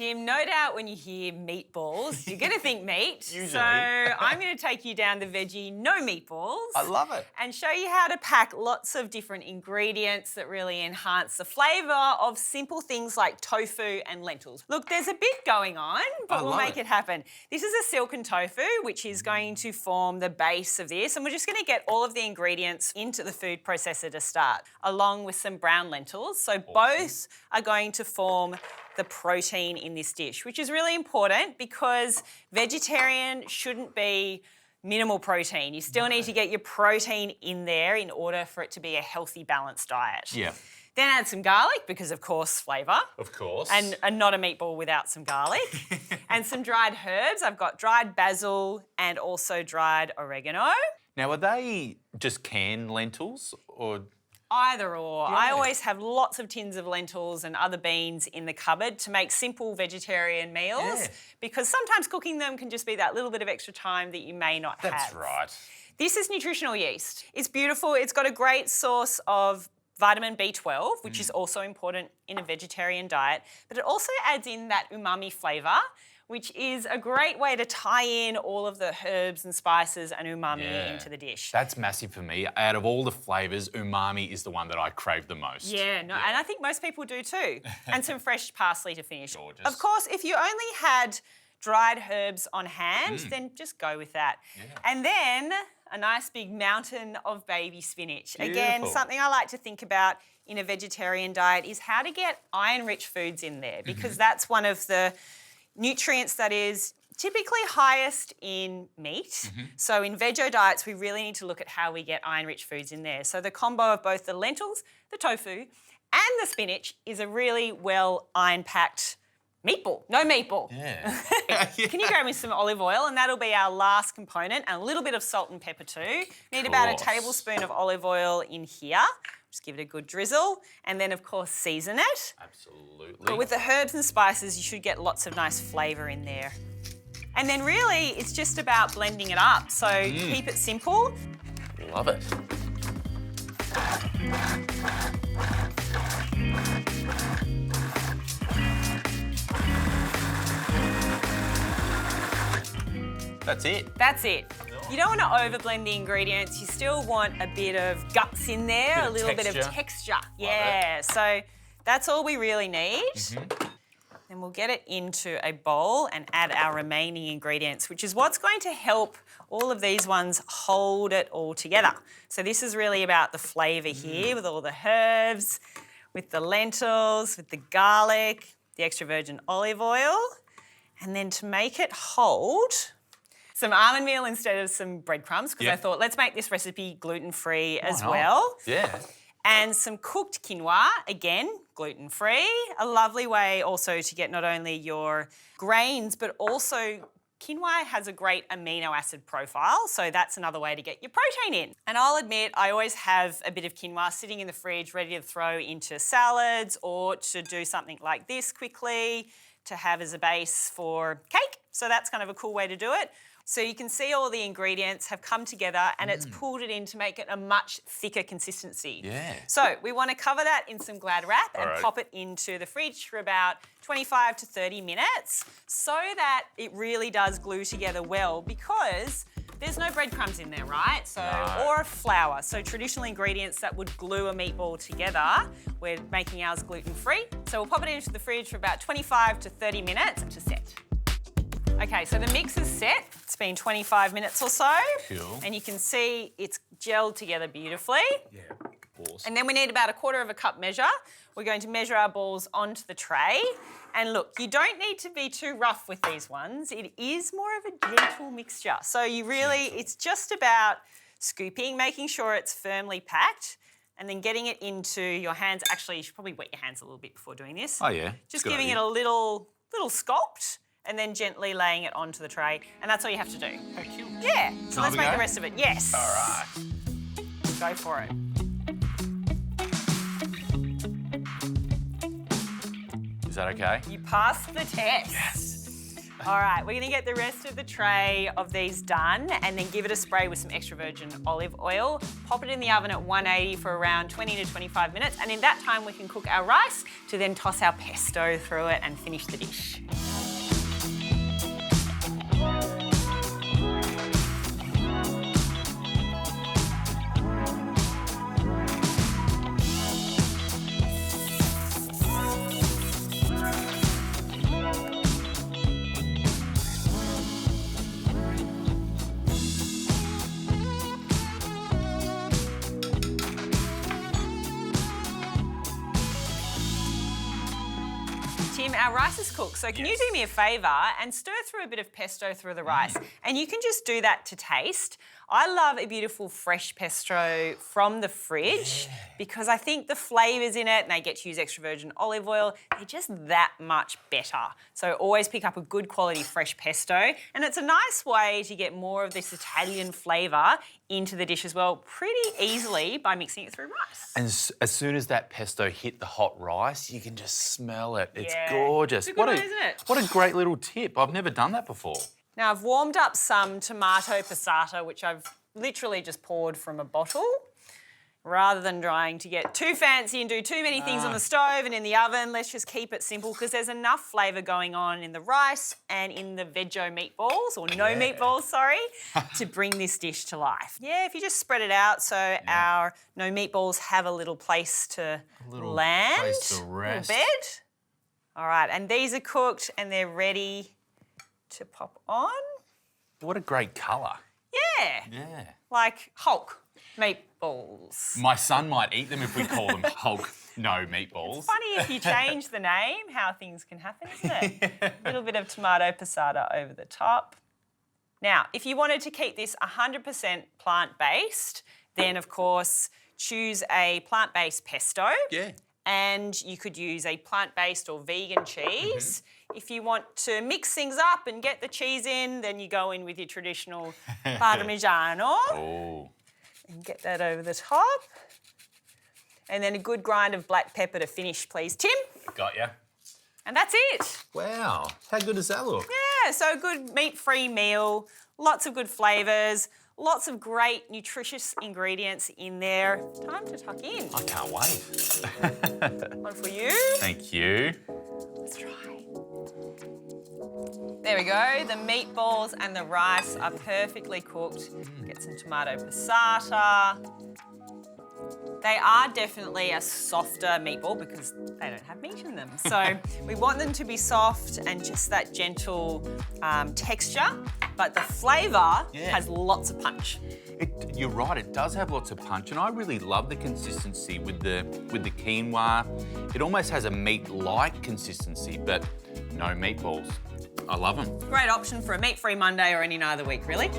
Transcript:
Tim, no doubt when you hear meatballs, you're going to think meat. Usually. So I'm going to take you down the veggie no meatballs. I love it. And show you how to pack lots of different ingredients that really enhance the flavour of simple things like tofu and lentils. Look, there's a bit going on, but we'll make it happen. This is a silken tofu, which is going to form the base of this. And we're just going to get all of the ingredients into the food processor to start, along with some brown lentils. So both are going to form the protein in this dish, which is really important because vegetarian shouldn't be minimal protein. You still need to get your protein in there in order for it to be a healthy, balanced diet. Yeah. Then add some garlic because, of course, flavour. Of course. And not a meatball without some garlic. And some dried herbs. I've got dried basil and also dried oregano. Now, are they just canned lentils or...? Either or. Yeah. I always have lots of tins of lentils and other beans in the cupboard to make simple vegetarian meals because sometimes cooking them can just be that little bit of extra time that you may not have. That's right. This is nutritional yeast. It's beautiful. It's got a great source of vitamin B12, which is also important in a vegetarian diet, but it also adds in that umami flavour, which is a great way to tie in all of the herbs and spices and umami into the dish. That's massive for me. Out of all the flavours, umami is the one that I crave the most. And I think most people do too. And some fresh parsley to finish. Gorgeous. Of course, if you only had dried herbs on hand, then just go with that. And then a nice big mountain of baby spinach. Beautiful. Again, something I like to think about in a vegetarian diet is how to get iron-rich foods in there because that's one of the nutrients that is typically highest in meat. So in veggie diets, we really need to look at how we get iron-rich foods in there. So the combo of both the lentils, the tofu, and the spinach is a really well iron-packed meatball. No meatball. Can you grab me some olive oil? And that'll be our last component, and a little bit of salt and pepper too. Need about a tablespoon of olive oil in here. Just give it a good drizzle, and then, of course, season it. Absolutely. But with the herbs and spices, you should get lots of nice flavour in there. And then really, it's just about blending it up. So keep it simple. Love it. That's it. That's it. You don't want to overblend the ingredients. You still want a bit of guts in there, a little bit of texture. Yeah, so that's all we really need. Then we'll get it into a bowl and add our remaining ingredients, which is what's going to help all of these ones hold it all together. So this is really about the flavour here with all the herbs, with the lentils, with the garlic, the extra virgin olive oil. And then to make it hold, some almond meal instead of some breadcrumbs because I thought let's make this recipe gluten-free as well. And some cooked quinoa, again, gluten-free. A lovely way also to get not only your grains but also quinoa has a great amino acid profile, so that's another way to get your protein in. And I'll admit, I always have a bit of quinoa sitting in the fridge ready to throw into salads or to do something like this quickly to have as a base for cake. So that's kind of a cool way to do it. So you can see all the ingredients have come together and it's pulled it in to make it a much thicker consistency. So we want to cover that in some Glad wrap and pop it into the fridge for about 25 to 30 minutes so that it really does glue together well because there's no breadcrumbs in there, right? So, or flour. So traditional ingredients that would glue a meatball together, we're making ours gluten-free. So we'll pop it into the fridge for about 25 to 30 minutes to set. Okay, so the mix is set. It's been 25 minutes or so. Cool. And you can see it's gelled together beautifully. Awesome. And then we need about a quarter of a cup measure. We're going to measure our balls onto the tray. And look, you don't need to be too rough with these ones. It is more of a gentle mixture. So you really, it's just about scooping, making sure it's firmly packed, and then getting it into your hands. Actually, you should probably wet your hands a little bit before doing this. Oh, yeah. Just giving it a little sculpt, and then gently laying it onto the tray. And that's all you have to do. How cute. Yeah. So let's make the rest of it. Yes. All right. Go for it. Is that okay? You passed the test. Yes. All right, we're gonna get the rest of the tray of these done and then give it a spray with some extra virgin olive oil. Pop it in the oven at 180 for around 20 to 25 minutes. And in that time, we can cook our rice to then toss our pesto through it and finish the dish. Tim, our rice is cooked, so can you do me a favour and stir through a bit of pesto through the rice? And you can just do that to taste. I love a beautiful fresh pesto from the fridge because I think the flavours in it, and they get to use extra virgin olive oil, they're just that much better. So always pick up a good quality fresh pesto, and it's a nice way to get more of this Italian flavour into the dish as well pretty easily by mixing it through rice. And as soon as that pesto hit the hot rice, you can just smell it. It's gorgeous. It's a good one, isn't it? What a great little tip. I've never done that before. Now, I've warmed up some tomato passata, which I've literally just poured from a bottle, rather than trying to get too fancy and do too many things on the stove and in the oven. Let's just keep it simple because there's enough flavour going on in the rice and in the Vego meatballs, or no meatballs, sorry, to bring this dish to life. Yeah, if you just spread it out so our no meatballs have a little place to land. Place to rest. A little bed. All right, and these are cooked and they're ready to pop on. What a great colour. Yeah. Like Hulk meatballs. My son might eat them if we call them Hulk no meatballs. It's funny if you change the name, how things can happen, isn't it? A little bit of tomato passata over the top. Now, if you wanted to keep this 100% plant-based, then of course choose a plant-based pesto. Yeah. And you could use a plant-based or vegan cheese. If you want to mix things up and get the cheese in, then you go in with your traditional parmesan. Oh. And get that over the top. And then a good grind of black pepper to finish, please, Tim. Got ya. And that's it. Wow. How good does that look? Yeah, so a good meat-free meal, lots of good flavours, lots of great nutritious ingredients in there. Time to tuck in. I can't wait. One for you. Thank you. Let's try. There we go. The meatballs and the rice are perfectly cooked. Get some tomato passata. They are definitely a softer meatball because they don't have meat in them. So we want them to be soft and just that gentle texture, but the flavour has lots of punch. You're right, it does have lots of punch, and I really love the consistency with the quinoa. It almost has a meat-like consistency, but no meatballs. I love them. Great option for a meat-free Monday or any night of the week, really.